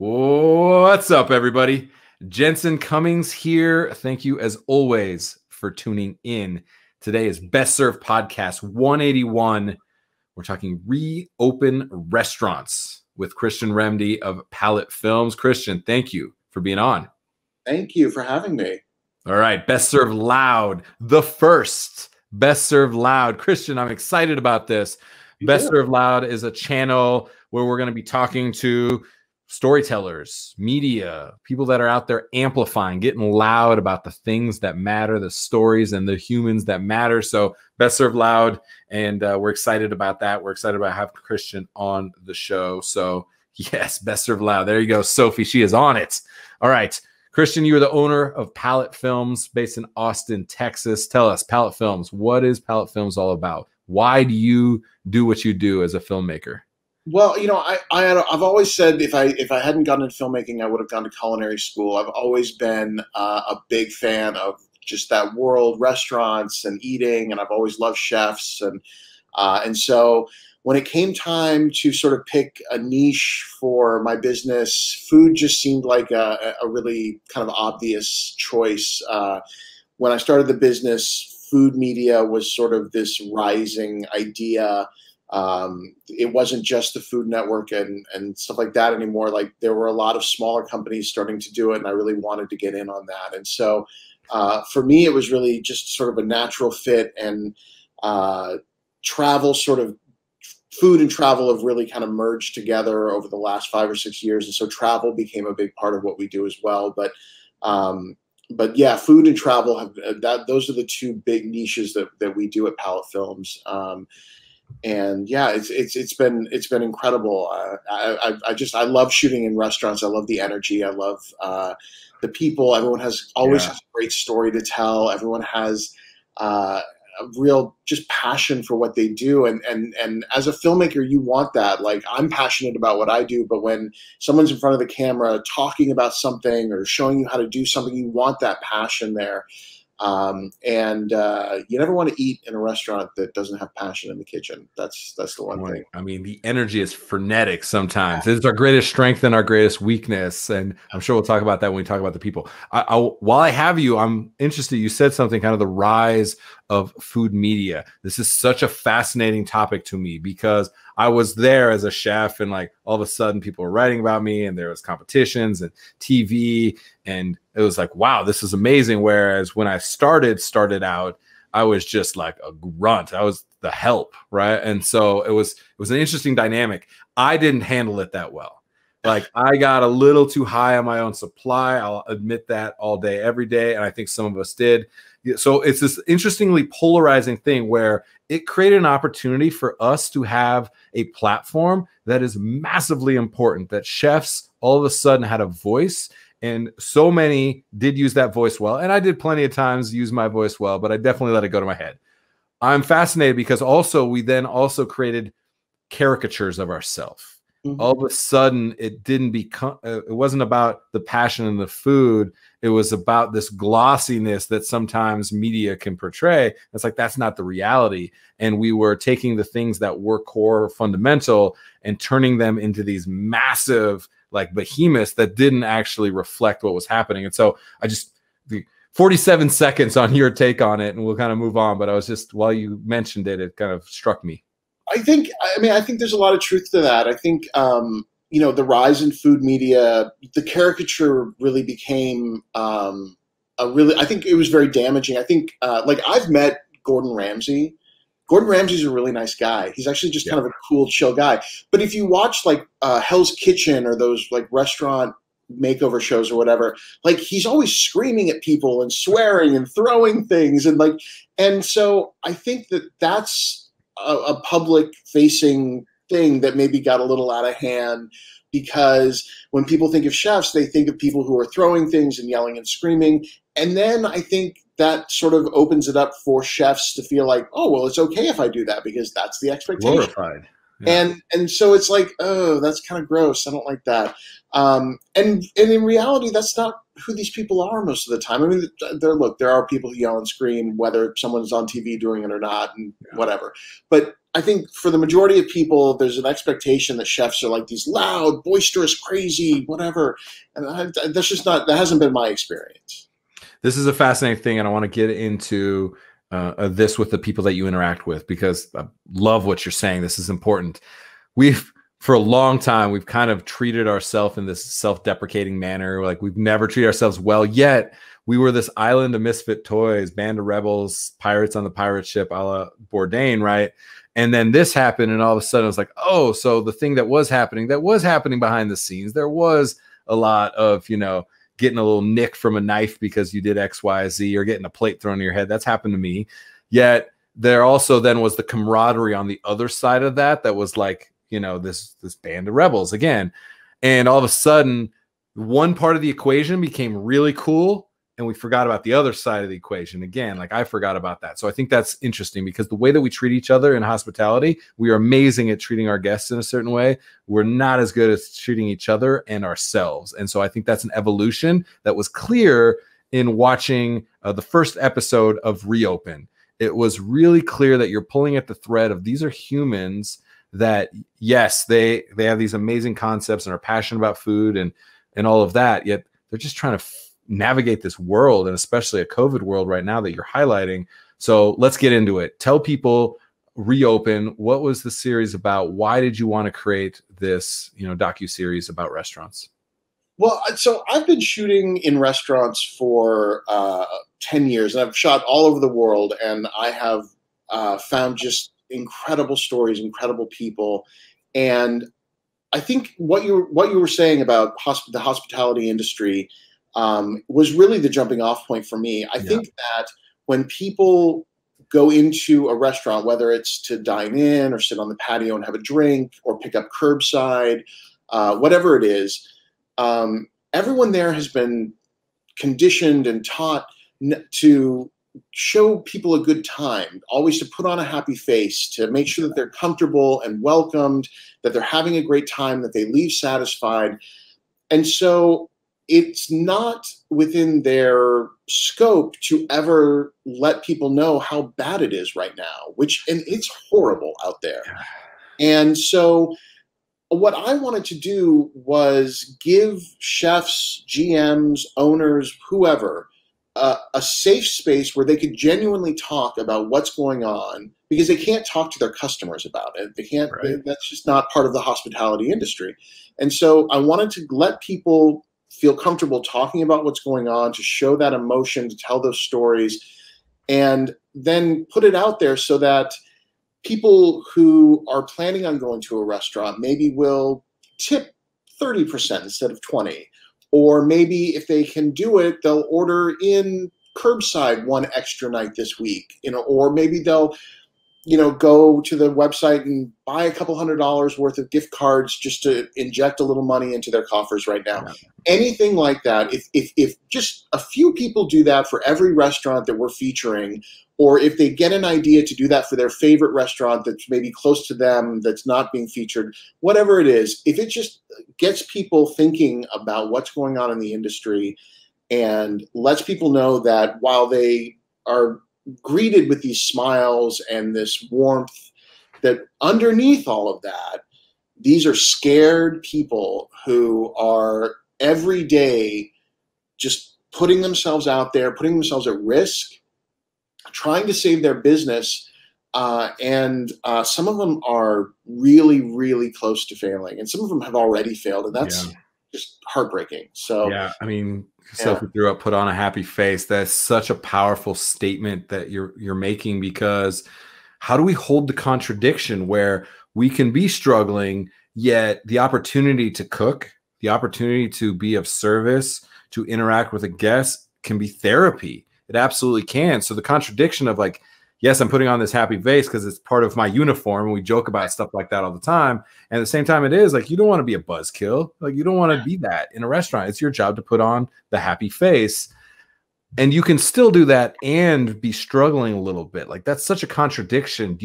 What's up, everybody? Jensen Cummings here. Thank you, as always, for tuning in. Today is Best Served Podcast 181. We're talking ReOpen restaurants with Christian Remde of Palate Films. Christian, thank you for being on. Thank you for having me. All right, Best Served Loud, the first Best Served Loud. Christian, I'm excited about this. Best Served Loud is a channel where we're going to be talking to storytellers, media, people that are out there amplifying, getting loud about the things that matter, the stories and the humans that matter. So Best Served Loud, and we're excited about that. We're excited about having Christian on the show. So yes, Best Served Loud. There you go, Sophie. She is on it. All right. Christian, you are the owner of Palate Films based in Austin, Texas. Tell us, Palate Films, what is Palate Films all about? Why do you do what you do as a filmmaker? Well, you know, I've always said if I hadn't gone into filmmaking, I would have gone to culinary school. I've always been a big fan of just that world, restaurants and eating, and I've always loved chefs, and so when it came time to sort of pick a niche for my business, food just seemed like a really kind of obvious choice. When I started the business, food media was sort of this rising idea. It wasn't just the Food Network and stuff like that anymore. Like, there were a lot of smaller companies starting to do it, and I really wanted to get in on that. And so for me, it was really just sort of a natural fit, and food and travel have really kind of merged together over the last 5 or 6 years. And so travel became a big part of what we do as well. But yeah, food and travel those are the two big niches that we do at Palate Films. And yeah, it's been incredible. I love shooting in restaurants. I love the energy. I love the people. Everyone always has a great story to tell. Everyone has a real just passion for what they do. And as a filmmaker, you want that. Like, I'm passionate about what I do, but when someone's in front of the camera talking about something or showing you how to do something, you want that passion there. You never want to eat in a restaurant that doesn't have passion in the kitchen. That's the one thing. I mean, the energy is frenetic sometimes. It's our greatest strength and our greatest weakness. And I'm sure we'll talk about that when we talk about the people. While I have you, I'm interested. You said something, kind of the rise of food media. This is such a fascinating topic to me because I was there as a chef, and like all of a sudden people were writing about me, and there was competitions and TV, and it was like, wow, this is amazing. Whereas when I started out, I was just like a grunt. I was the help, right? And so it was an interesting dynamic. I didn't handle it that well. Like, I got a little too high on my own supply. I'll admit that all day, every day. And I think some of us did. So it's this interestingly polarizing thing where it created an opportunity for us to have a platform that is massively important, that chefs all of a sudden had a voice. And so many did use that voice well. And I did plenty of times use my voice well, but I definitely let it go to my head. I'm fascinated because we then also created caricatures of ourselves. Mm-hmm. All of a sudden, it wasn't about the passion in the food. It was about this glossiness that sometimes media can portray. It's like, that's not the reality. And we were taking the things that were core, fundamental, and turning them into these massive, like, behemoths that didn't actually reflect what was happening. And so the 47 seconds on your take on it, and we'll kind of move on. But I was just, while you mentioned it, it kind of struck me. I think there's a lot of truth to that. I think, the rise in food media, the caricature really became I think it was very damaging. I think, I've met Gordon Ramsay. Gordon Ramsay's a really nice guy. He's actually just kind of a cool, chill guy. But if you watch Hell's Kitchen or those restaurant makeover shows or whatever, he's always screaming at people and swearing and throwing things. And so I think that's a public facing thing that maybe got a little out of hand, because when people think of chefs, they think of people who are throwing things and yelling and screaming. And then I think that sort of opens it up for chefs to feel like, oh, well, it's okay if I do that because that's the expectation. Glorified. Yeah. And so it's like, oh, that's kind of gross. I don't like that. And in reality, that's not who these people are most of the time. I mean, there are people who yell and scream whether someone's on TV doing it or not, and whatever. But I think for the majority of people, there's an expectation that chefs are like these loud, boisterous, crazy, whatever. And that's just not, that hasn't been my experience. This is a fascinating thing, and I want to get into this with the people that you interact with, because I love what you're saying. This is important. For a long time, we've kind of treated ourselves in this self-deprecating manner. Like, we've never treated ourselves well, yet we were this island of misfit toys, band of rebels, pirates on the pirate ship, a la Bourdain, right? And then this happened, and all of a sudden it was like, oh, so the thing that was happening behind the scenes, there was a lot of, getting a little nick from a knife because you did X, Y, Z, or getting a plate thrown in your head. That's happened to me. Yet there also then was the camaraderie on the other side of that was like, this band of rebels again. And all of a sudden, one part of the equation became really cool, and we forgot about the other side of the equation again. Like, I forgot about that. So I think that's interesting, because the way that we treat each other in hospitality, we are amazing at treating our guests in a certain way. We're not as good at treating each other and ourselves. And so I think that's an evolution that was clear in watching the first episode of ReOpen. It was really clear that you're pulling at the thread of, these are humans that, yes, they have these amazing concepts and are passionate about food and all of that, yet they're just trying to navigate this world, and especially a COVID world right now that you're highlighting. So let's get into it. Tell people ReOpen. What was the series about? Why did you want to create this, docu-series about restaurants? Well, so I've been shooting in restaurants for 10 years, and I've shot all over the world, and I have found just incredible stories, incredible people. And I think what you were saying about the hospitality industry was really the jumping off point for me. I think that when people go into a restaurant, whether it's to dine in or sit on the patio and have a drink or pick up curbside, whatever it is, everyone there has been conditioned and taught to show people a good time, always to put on a happy face, to make sure that they're comfortable and welcomed, that they're having a great time, that they leave satisfied. And so it's not within their scope to ever let people know how bad it is right now, and it's horrible out there. And so what I wanted to do was give chefs, GMs, owners, whoever, a safe space where they could genuinely talk about what's going on, because they can't talk to their customers about it. They can't, that's just not part of the hospitality industry. And so I wanted to let people feel comfortable talking about what's going on, to show that emotion, to tell those stories, and then put it out there so that people who are planning on going to a restaurant maybe will tip 30% instead of 20%. Or maybe if they can do it, they'll order in curbside one extra night this week, or maybe they'll, go to the website and buy a couple $100 worth of gift cards just to inject a little money into their coffers right now. Anything like that. If just a few people do that for every restaurant that we're featuring, or if they get an idea to do that for their favorite restaurant that's maybe close to them, that's not being featured, whatever it is, if it just gets people thinking about what's going on in the industry and lets people know that while they are greeted with these smiles and this warmth, that underneath all of that, these are scared people who are every day just putting themselves out there, putting themselves at risk, trying to save their business. And some of them are really, really close to failing. And some of them have already failed. And that's just heartbreaking. So, I mean, Sophie threw up, put on a happy face. That's such a powerful statement that you're making, because how do we hold the contradiction where we can be struggling, yet the opportunity to cook, the opportunity to be of service, to interact with a guest can be therapy. It absolutely can. So the contradiction of like, yes, I'm putting on this happy face because it's part of my uniform, and we joke about stuff like that all the time. And at the same time, it is like, you don't want to be a buzzkill. Like, you don't want to be that in a restaurant. It's your job to put on the happy face. And you can still do that and be struggling a little bit. Like, that's such a contradiction.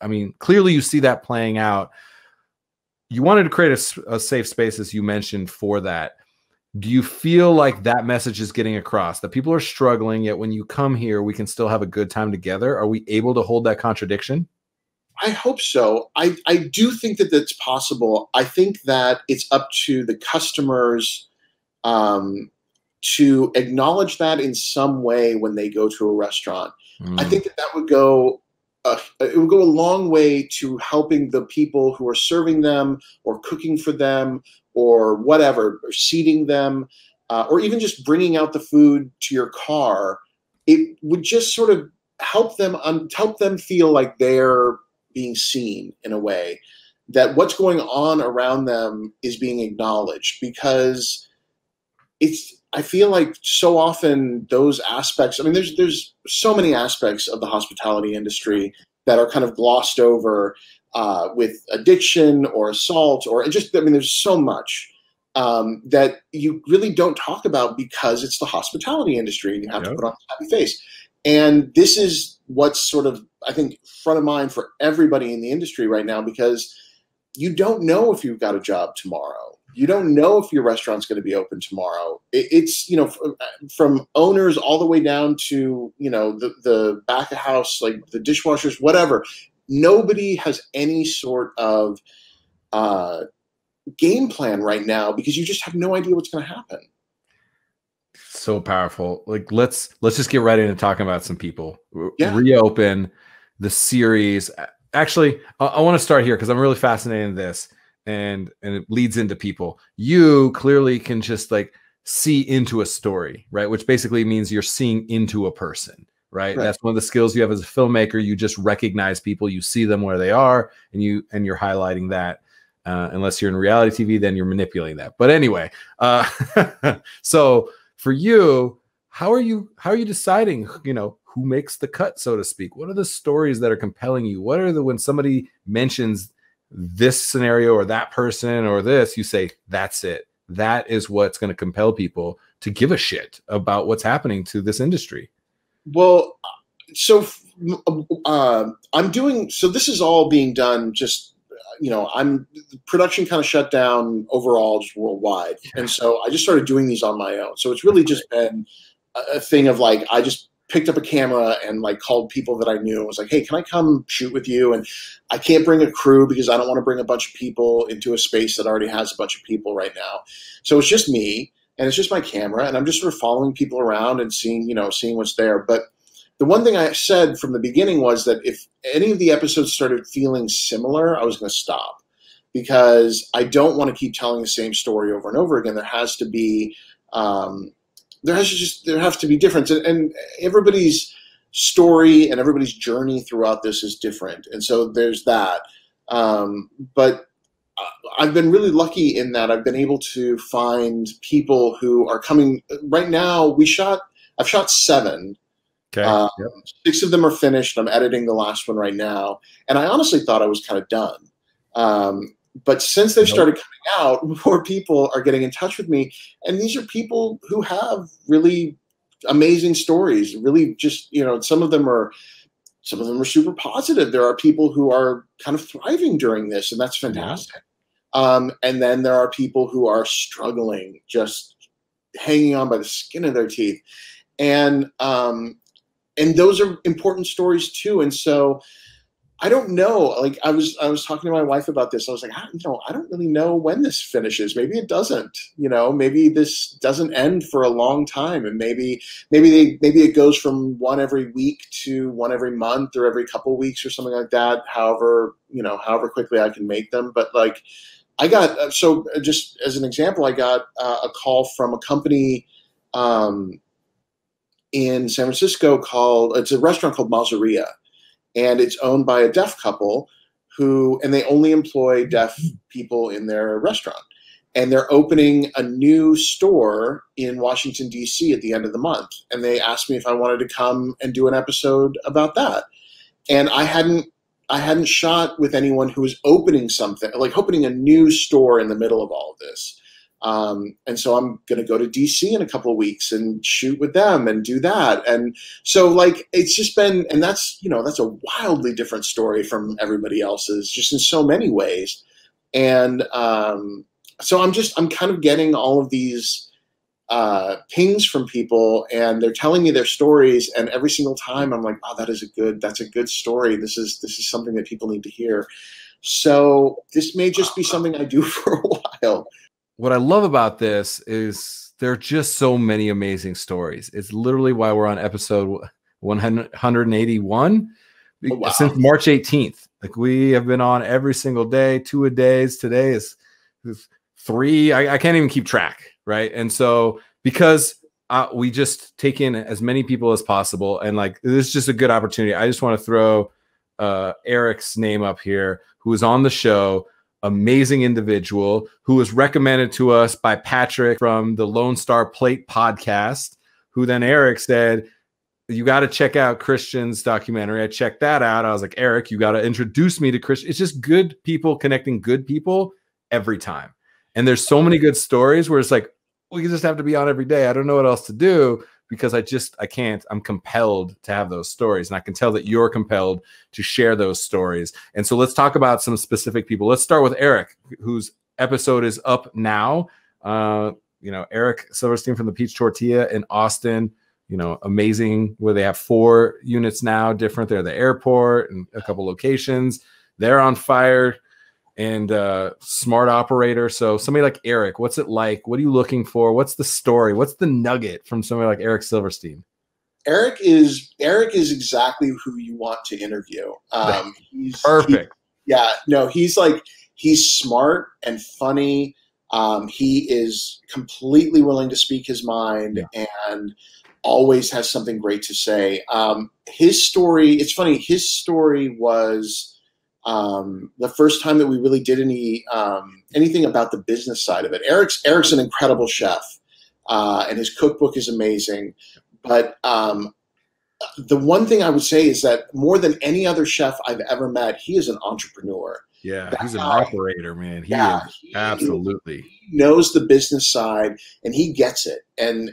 I mean, clearly you see that playing out. you wanted to create a safe space, as you mentioned, for that. Do you feel like that message is getting across, that people are struggling, yet when you come here, we can still have a good time together? Are we able to hold that contradiction? I hope so. I do think that that's possible. I think that it's up to the customers to acknowledge that in some way when they go to a restaurant. I think that that would go it would go a long way to helping the people who are serving them or cooking for them or whatever, or seating them, or even just bringing out the food to your car. It would just sort of help them feel like they're being seen in a way, that what's going on around them is being acknowledged, because I feel like so often those aspects, I mean, there's so many aspects of the hospitality industry that are kind of glossed over with addiction or assault, or just, I mean, there's so much that you really don't talk about because it's the hospitality industry and you have to put on a happy face. And this is what's sort of, I think, front of mind for everybody in the industry right now, because you don't know if you've got a job tomorrow. You don't know if your restaurant's going to be open tomorrow. It's, you know, from owners all the way down to, you know, the back of house, like the dishwashers, whatever. Nobody has any sort of game plan right now, because you just have no idea what's going to happen. So powerful. Like, let's just get right into talking about some people. Yeah. ReOpen, the series. Actually, I want to start here because I'm really fascinated in this, and it leads into people. You clearly can just like see into a story, right? Which basically means you're seeing into a person, right? That's one of the skills you have as a filmmaker. You just recognize people, you see them where they are, and you're highlighting that. Unless you're in reality TV, then you're manipulating that. But anyway, so for you, how are you deciding, you know, who makes the cut, so to speak? What are the stories that are compelling you? What are when somebody mentions this scenario or that person or this, you say, that's it. That is what's going to compel people to give a shit about what's happening to this industry. Well, so this is all being done just, you know, production kind of shut down overall, just worldwide. And so I just started doing these on my own. So it's really just been a thing of like, I just picked up a camera and like called people that I knew. I was like, hey, can I come shoot with you? And I can't bring a crew because I don't want to bring a bunch of people into a space that already has a bunch of people right now. So it's just me and it's just my camera, and I'm just sort of following people around and seeing what's there. But the one thing I said from the beginning was that if any of the episodes started feeling similar, I was going to stop, because I don't want to keep telling the same story over and over again. There has to be there has to be difference, and everybody's story and everybody's journey throughout this is different, and so there's that. But I've been really lucky in that I've been able to find people who are coming. Right now, I've shot 7. Okay. 6 of them are finished. I'm editing the last one right now, and I honestly thought I was kind of done. But since they've started coming out, more people are getting in touch with me, and these are people who have really amazing stories. Really, just, you know, some of them are super positive. There are people who are kind of thriving during this, and that's fantastic. And then there are people who are struggling, just hanging on by the skin of their teeth, and those are important stories too. And so I don't know, like I was talking to my wife about this. I was like, I don't really know when this finishes. Maybe it doesn't, you know, maybe this doesn't end for a long time. And maybe it goes from one every week to one every month or every couple of weeks or something like that. However quickly I can make them. But like I got, so just as an example, I got a call from a company, in San Francisco it's a restaurant called Mazzeria, and it's owned by a deaf couple and they only employ deaf people in their restaurant. And they're opening a new store in Washington, D.C. at the end of the month. And they asked me if I wanted to come and do an episode about that. And I hadn't shot with anyone who was opening a new store in the middle of all of this. And so I'm going to go to DC in a couple of weeks and shoot with them and do that. And so like, it's just been, and that's a wildly different story from everybody else's, just in so many ways. And so I'm kind of getting all of these pings from people, and they're telling me their stories, and every single time I'm like, oh, that's a good story. This is something that people need to hear. So this may just be something I do for a while. What I love about this is there are just so many amazing stories. It's literally why we're on episode 181 since March 18th. Like, we have been on every single day, 2 a days. Today is 3. I can't even keep track, right? And so because we just take in as many people as possible, and like, this is just a good opportunity. I just want to throw Eric's name up here, who is on the show. Amazing individual who was recommended to us by Patrick from the Lone Star Plate podcast, who then Eric said, you got to check out Christian's documentary. I checked that out. I was like, Eric, you got to introduce me to Christian. It's just good people connecting good people every time. And there's so many good stories where it's like, we just have to be on every day. I don't know what else to do, because I can't. I'm compelled to have those stories. And I can tell that you're compelled to share those stories. And so let's talk about some specific people. Let's start with Eric, whose episode is up now. Eric Silverstein from the Peach Tortilla in Austin, amazing, where they have 4 units now, different. They're at the airport and a couple locations. They're on fire, and smart operator. So somebody like Eric, what's it like? What are you looking for? What's the story? What's the nugget from somebody like Eric Silverstein? Eric is exactly who you want to interview. He's perfect. He's smart and funny. He is completely willing to speak his mind, and always has something great to say. His story, it's funny, his story was the first time that we really did anything about the business side of it. Eric's an incredible chef, and his cookbook is amazing. But the one thing I would say is that more than any other chef I've ever met, he is an entrepreneur. Yeah, he's an operator, man. He absolutely knows the business side, and he gets it. And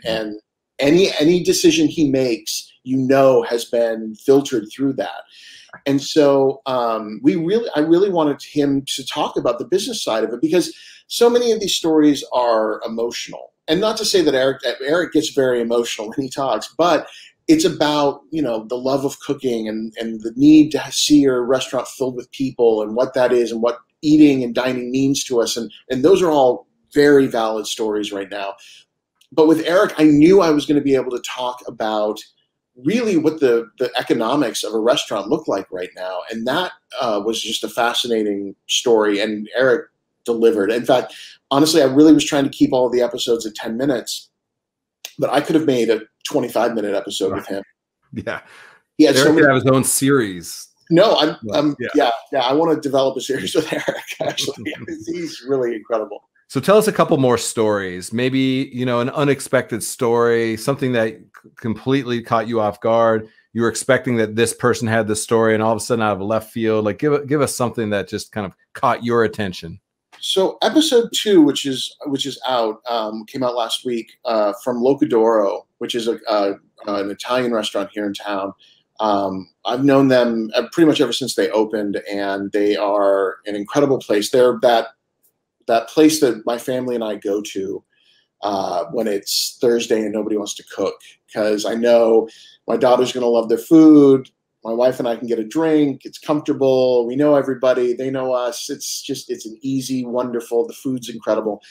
any decision he makes, has been filtered through that. And so I really wanted him to talk about the business side of it, because so many of these stories are emotional. And not to say that Eric gets very emotional when he talks, but it's about, the love of cooking and the need to see your restaurant filled with people, and what that is, and what eating and dining means to us. And those are all very valid stories right now. But with Eric, I knew I was going to be able to talk about really what the economics of a restaurant look like right now. And that was just a fascinating story, and Eric delivered. In fact, honestly, I really was trying to keep all of the episodes at 10 minutes, but I could have made a 25-minute episode with him. Yeah. He had Eric could have his own series. No, I want to develop a series with Eric, actually. He's really incredible. So tell us a couple more stories, maybe, an unexpected story, something that completely caught you off guard. You were expecting that this person had this story, and all of a sudden out of left field, like give us something that just kind of caught your attention. So episode 2, which is out, came out last week, from Locadoro, which is an Italian restaurant here in town. I've known them pretty much ever since they opened, and they are an incredible place. They're that place that my family and I go to when it's Thursday and nobody wants to cook, because I know my daughter's going to love their food. My wife and I can get a drink. It's comfortable. We know everybody. They know us. It's an easy, wonderful. The food's incredible.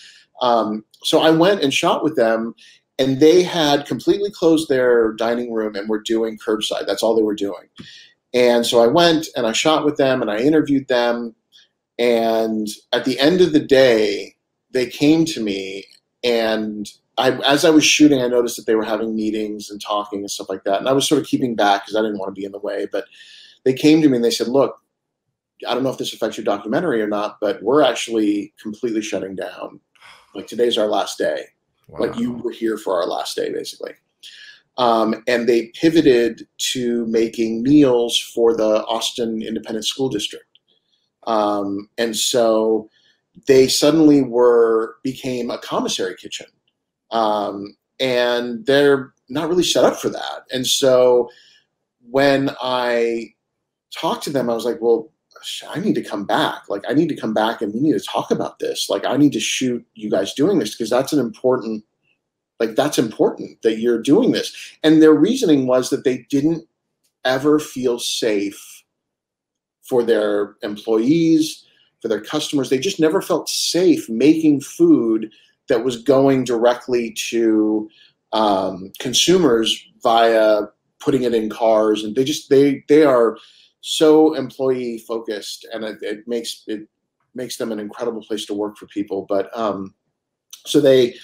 So I went and shot with them, and they had completely closed their dining room and were doing curbside. That's all they were doing. And so I went and I shot with them and I interviewed them. And at the end of the day, they came to me, and as I was shooting, I noticed that they were having meetings and talking and stuff like that. And I was sort of keeping back because I didn't want to be in the way. But they came to me and they said, look, I don't know if this affects your documentary or not, but we're actually completely shutting down. Like, today's our last day. Wow. Like, you were here for our last day, basically. And they pivoted to making meals for the Austin Independent School District. And so they suddenly became a commissary kitchen. And they're not really set up for that. And so when I talked to them, I was like, well, I need to come back. Like, I need to come back and we need to talk about this. Like, I need to shoot you guys doing this because that's important that you're doing this. And their reasoning was that they didn't ever feel safe for their employees, for their customers. They just never felt safe making food that was going directly to consumers via putting it in cars. And they are so employee focused, and it makes them an incredible place to work for people. But so they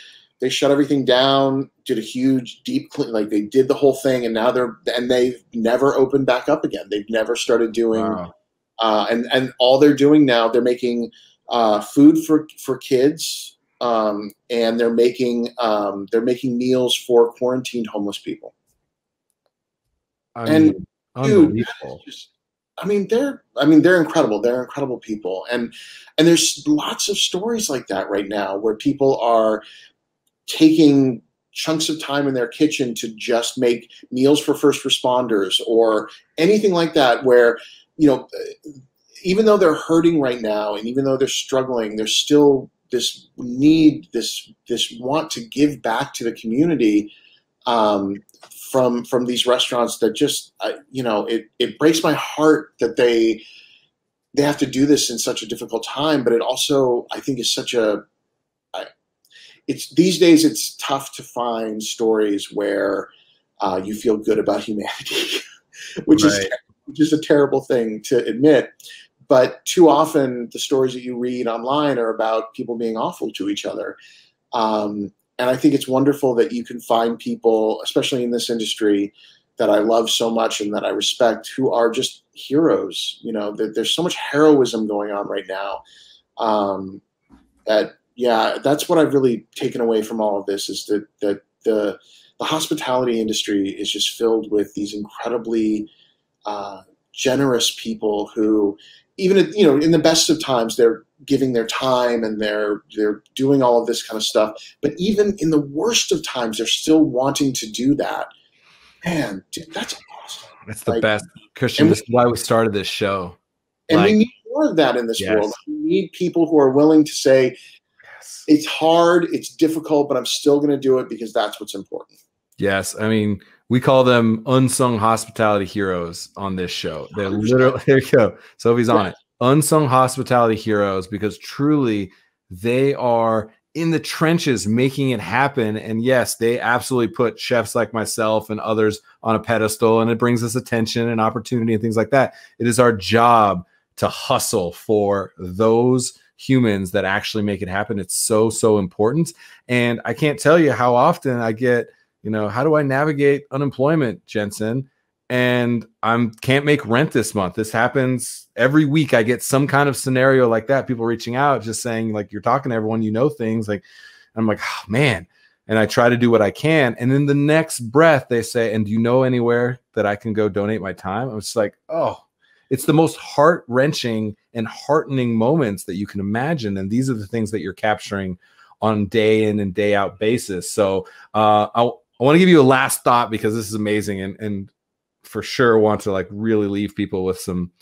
shut everything down, did a huge deep clean, like they did the whole thing, and now they've never opened back up again. They've never started doing, Wow. And all they're doing now, they're making food for kids, and they're making meals for quarantined homeless people. I mean, unbelievable. They're incredible. They're incredible people, and there's lots of stories like that right now where people are taking chunks of time in their kitchen to just make meals for first responders or anything like that, where, you know, even though they're hurting right now and even though they're struggling, there's still this need, this want to give back to the community from these restaurants that just, it breaks my heart that they have to do this in such a difficult time. But it also, I think, is these days it's tough to find stories where you feel good about humanity, which is a terrible thing to admit. But too often the stories that you read online are about people being awful to each other. And I think it's wonderful that you can find people, especially in this industry that I love so much and that I respect, who are just heroes. You know, there's so much heroism going on right now. That's what I've really taken away from all of this, is that the hospitality industry is just filled with these incredibly generous people who, even in the best of times, they're giving their time and they're doing all of this kind of stuff. But even in the worst of times, they're still wanting to do that. Man, dude, that's awesome. That's the best, Christian. This is why we started this show. And we need more of that in this world. We need people who are willing to say, it's hard, it's difficult, but I'm still going to do it because that's what's important. Yes. I mean, we call them unsung hospitality heroes on this show. They're literally, there you go. Sophie's on it. Unsung hospitality heroes, because truly they are in the trenches making it happen. And yes, they absolutely put chefs like myself and others on a pedestal, and it brings us attention and opportunity and things like that. It is our job to hustle for those humans that actually make it happen. It's so, so important. And I can't tell you how often I get, how do I navigate unemployment, Jensen? And I can't make rent this month. This happens every week. I get some kind of scenario like that. People reaching out, just saying, like, you're talking to everyone, things like, I'm like, oh, man. And I try to do what I can. And then the next breath they say, and do you know anywhere that I can go donate my time? I was just like, oh, it's the most heart-wrenching and heartening moments that you can imagine. And these are the things that you're capturing on day in and day out basis. So I want to give you a last thought, because this is amazing, and for sure want to like really leave people with some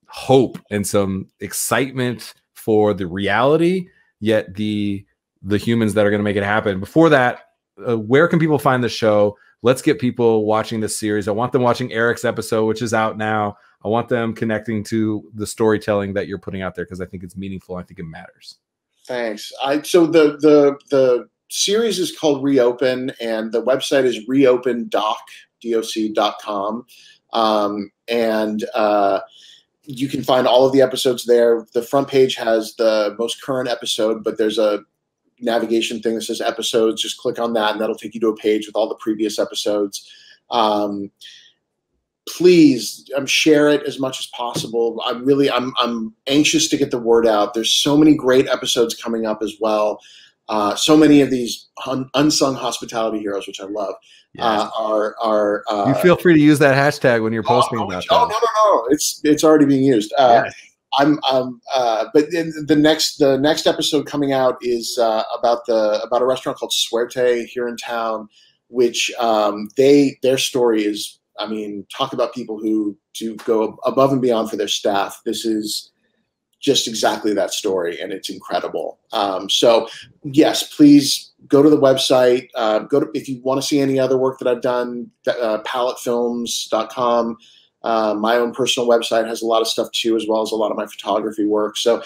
hope and some excitement for the reality, yet the humans that are going to make it happen. Before that, where can people find the show? Let's get people watching this series. I want them watching Eric's episode, which is out now. I want them connecting to the storytelling that you're putting out there, because I think it's meaningful. I think it matters. Thanks. So the series is called ReOpen, and the website is reopendoc.com. And you can find all of the episodes there. The front page has the most current episode, but there's a navigation thing that says episodes. Just click on that, and that'll take you to a page with all the previous episodes. Please share it as much as possible. I'm anxious to get the word out. There's so many great episodes coming up as well. So many of these unsung hospitality heroes, which I love, are. You feel free to use that hashtag when you're posting about that. Oh, no. It's already being used. But the next episode coming out is about a restaurant called Suerte here in town, which their story is I mean, talk about people who do go above and beyond for their staff. This is just exactly that story, and it's incredible. So yes, please go to the website. If you want to see any other work that I've done, palatefilms.com. My own personal website has a lot of stuff too, as well as a lot of my photography work. So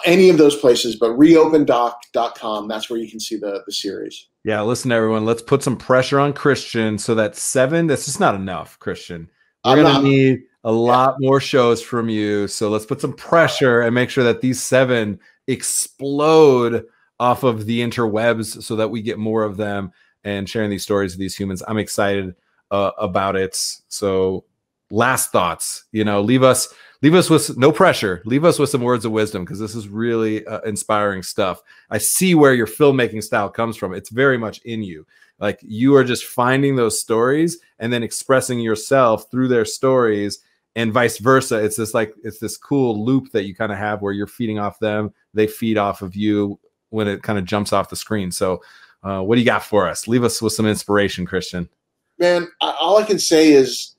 any of those places, but reopendoc.com, that's where you can see the series. Yeah, listen, everyone, let's put some pressure on Christian so that 7, that's just not enough, Christian. We're going to need a lot more shows from you. So let's put some pressure and make sure that these 7 explode off of the interwebs so that we get more of them and sharing these stories of these humans. I'm excited about it. So last thoughts, leave us with no pressure. Leave us with some words of wisdom, because this is really inspiring stuff. I see where your filmmaking style comes from. It's very much in you. Like, you are just finding those stories and then expressing yourself through their stories, and vice versa. It's this cool loop that you kind of have where you're feeding off them. They feed off of you when it kind of jumps off the screen. So what do you got for us? Leave us with some inspiration, Christian. Man, all I can say is,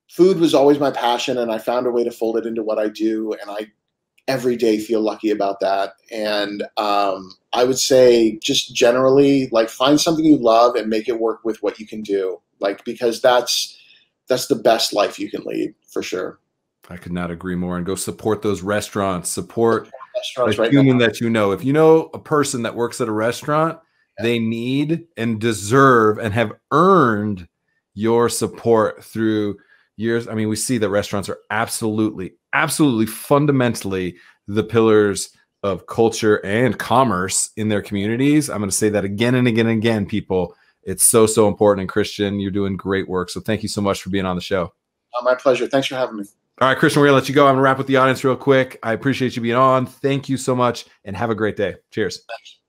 food was always my passion, and I found a way to fold it into what I do. And I every day feel lucky about that. And I would say, just generally, like, find something you love and make it work with what you can do. Like, because that's the best life you can lead, for sure. I could not agree more. And go support those restaurants. Support restaurants a human that you know. If you know a person that works at a restaurant, they need and deserve and have earned your support through years. I mean, we see that restaurants are absolutely fundamentally the pillars of culture and commerce in their communities. I'm going to say that again and again and again, people. It's so important. And Christian, you're doing great work. So thank you so much for being on the show. My pleasure. Thanks for having me. All right, Christian, we're going to let you go. I'm going to wrap with the audience real quick. I appreciate you being on. Thank you so much, and have a great day. Cheers. Thanks.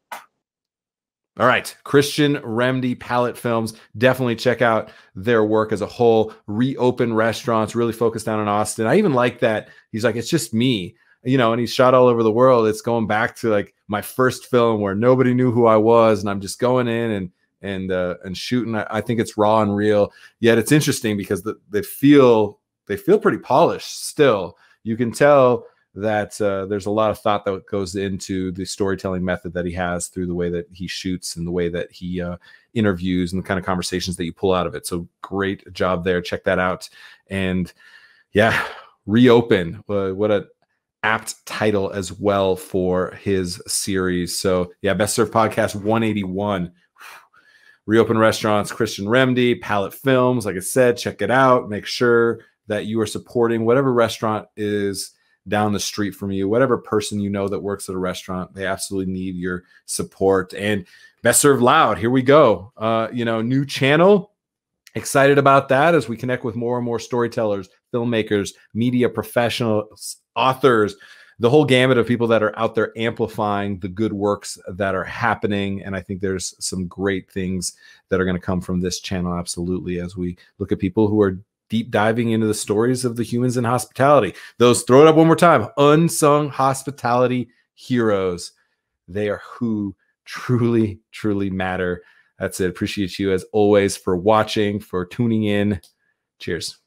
All right, Christian Remde, Palate Films. Definitely check out their work as a whole. ReOpen restaurants, really focused down in Austin. I even like that he's like, it's just me, and he's shot all over the world. It's going back to like my first film where nobody knew who I was, and I'm just going in and shooting. I think it's raw and real. Yet it's interesting because they feel pretty polished still. You can tell that there's a lot of thought that goes into the storytelling method that he has through the way that he shoots and the way that he interviews and the kind of conversations that you pull out of it. So great job there. Check that out. And yeah, ReOpen. What an apt title as well for his series. So yeah, Best Served Podcast 181. ReOpen Restaurants, Christian Remde, Palate Films. Like I said, check it out. Make sure that you are supporting whatever restaurant is down the street from you, whatever person you know that works at a restaurant. They absolutely need your support. And Best Served Loud, here we go. New channel. Excited about that as we connect with more and more storytellers, filmmakers, media professionals, authors, the whole gamut of people that are out there amplifying the good works that are happening. And I think there's some great things that are going to come from this channel, absolutely, as we look at people who are deep diving into the stories of the humans in hospitality. Those, throw it up one more time, unsung hospitality heroes. They are who truly matter. That's it. Appreciate you as always for watching, for tuning in. Cheers.